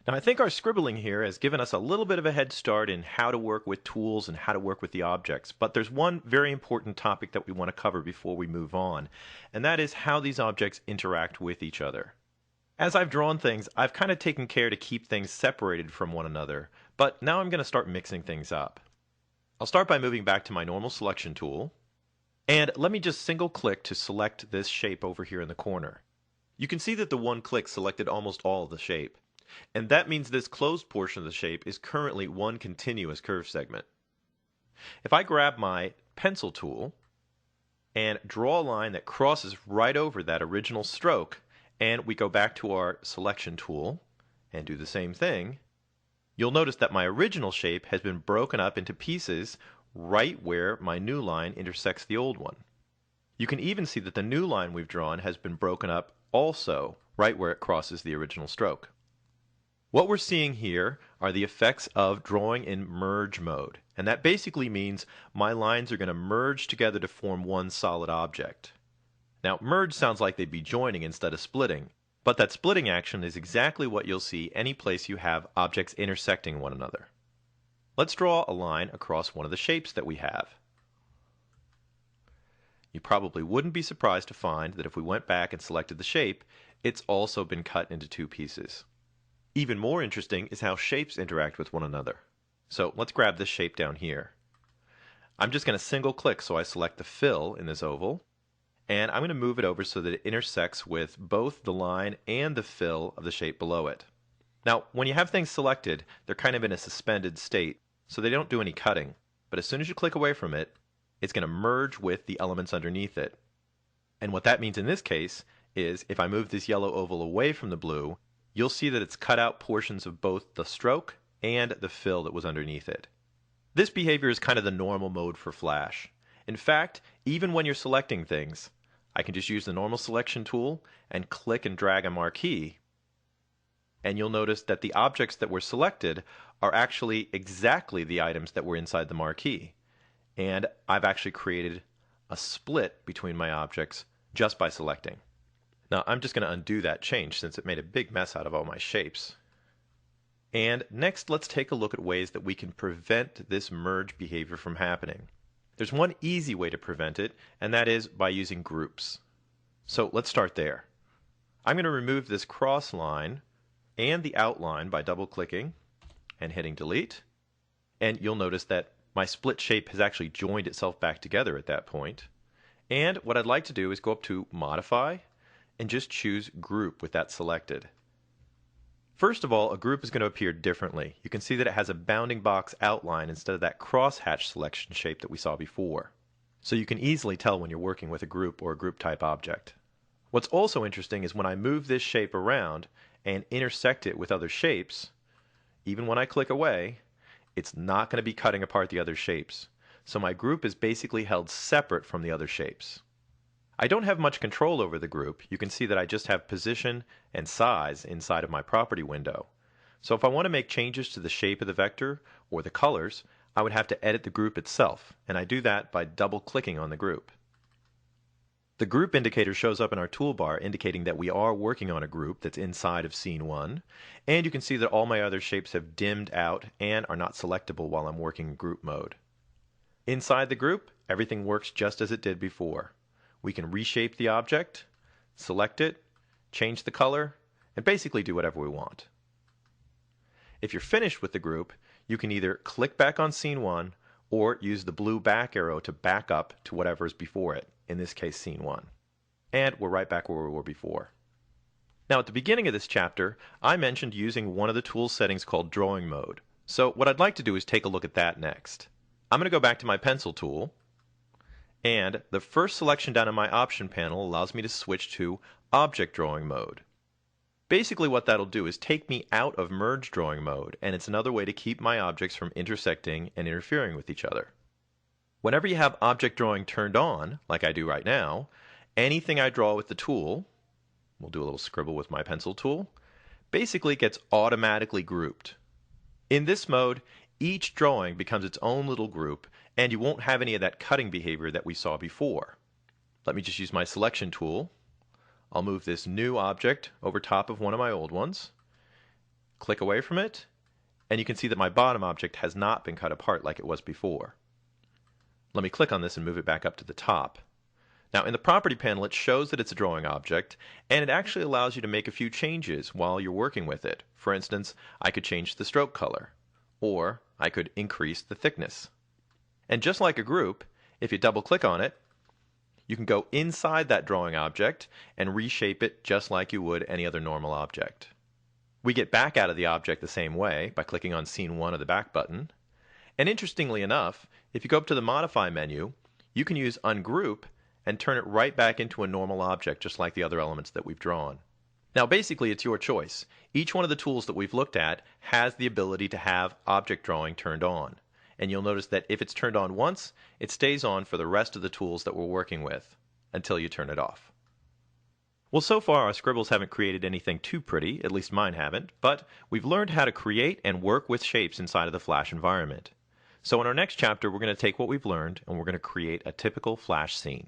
Now, I think our scribbling here has given us a little bit of a head start in how to work with tools and how to work with the objects, but there's one very important topic that we want to cover before we move on, and that is how these objects interact with each other. As I've drawn things, I've kind of taken care to keep things separated from one another, but now I'm going to start mixing things up. I'll start by moving back to my normal selection tool, and let me just single click to select this shape over here in the corner. You can see that the one click selected almost all of the shape. And that means this closed portion of the shape is currently one continuous curve segment. If I grab my pencil tool and draw a line that crosses right over that original stroke, and we go back to our selection tool and do the same thing, you'll notice that my original shape has been broken up into pieces right where my new line intersects the old one. You can even see that the new line we've drawn has been broken up also right where it crosses the original stroke. What we're seeing here are the effects of drawing in merge mode, and that basically means my lines are going to merge together to form one solid object. Now, merge sounds like they'd be joining instead of splitting, but that splitting action is exactly what you'll see any place you have objects intersecting one another. Let's draw a line across one of the shapes that we have. You probably wouldn't be surprised to find that if we went back and selected the shape, it's also been cut into two pieces. Even more interesting is how shapes interact with one another. So let's grab this shape down here. I'm just going to single click so I select the fill in this oval, and I'm going to move it over so that it intersects with both the line and the fill of the shape below it. Now, when you have things selected, they're kind of in a suspended state, so they don't do any cutting. But as soon as you click away from it, it's going to merge with the elements underneath it. And what that means in this case is if I move this yellow oval away from the blue, you'll see that it's cut out portions of both the stroke and the fill that was underneath it. This behavior is kind of the normal mode for Flash. In fact, even when you're selecting things, I can just use the normal selection tool and click and drag a marquee, and you'll notice that the objects that were selected are actually exactly the items that were inside the marquee. And I've actually created a split between my objects just by selecting. Now, I'm just going to undo that change since it made a big mess out of all my shapes. And next, let's take a look at ways that we can prevent this merge behavior from happening. There's one easy way to prevent it, and that is by using groups. So let's start there. I'm going to remove this cross line and the outline by double-clicking and hitting delete. And you'll notice that my split shape has actually joined itself back together at that point. And what I'd like to do is go up to Modify, and just choose Group with that selected. First of all, a group is going to appear differently. You can see that it has a bounding box outline instead of that crosshatch selection shape that we saw before. So you can easily tell when you're working with a group or a group type object. What's also interesting is when I move this shape around and intersect it with other shapes, even when I click away, it's not going to be cutting apart the other shapes. So my group is basically held separate from the other shapes. I don't have much control over the group. You can see that I just have position and size inside of my property window. So if I want to make changes to the shape of the vector or the colors, I would have to edit the group itself, and I do that by double-clicking on the group. The group indicator shows up in our toolbar indicating that we are working on a group that's inside of scene 1, and you can see that all my other shapes have dimmed out and are not selectable while I'm working in group mode. Inside the group, everything works just as it did before. We can reshape the object, select it, change the color, and basically do whatever we want. If you're finished with the group, you can either click back on scene 1 or use the blue back arrow to back up to whatever is before it, in this case scene 1. And we're right back where we were before. Now at the beginning of this chapter, I mentioned using one of the tool settings called drawing mode. So what I'd like to do is take a look at that next. I'm going to go back to my pencil tool, and the first selection down in my option panel allows me to switch to object drawing mode. Basically what that'll do is take me out of merge drawing mode, and it's another way to keep my objects from intersecting and interfering with each other. Whenever you have object drawing turned on, like I do right now, anything I draw with the tool, we'll do a little scribble with my pencil tool, basically gets automatically grouped. In this mode, each drawing becomes its own little group, and you won't have any of that cutting behavior that we saw before. Let me just use my selection tool. I'll move this new object over top of one of my old ones, click away from it, and you can see that my bottom object has not been cut apart like it was before. Let me click on this and move it back up to the top. Now in the property panel it shows that it's a drawing object, and it actually allows you to make a few changes while you're working with it. For instance, I could change the stroke color, or I could increase the thickness. And just like a group, if you double click on it, you can go inside that drawing object and reshape it just like you would any other normal object. We get back out of the object the same way by clicking on Scene 1 of the back button. And interestingly enough, if you go up to the Modify menu, you can use Ungroup and turn it right back into a normal object just like the other elements that we've drawn. Now basically it's your choice. Each one of the tools that we've looked at has the ability to have object drawing turned on. And you'll notice that if it's turned on once, it stays on for the rest of the tools that we're working with until you turn it off. Well, so far our scribbles haven't created anything too pretty, at least mine haven't, but we've learned how to create and work with shapes inside of the Flash environment. So in our next chapter, we're going to take what we've learned and we're going to create a typical Flash scene.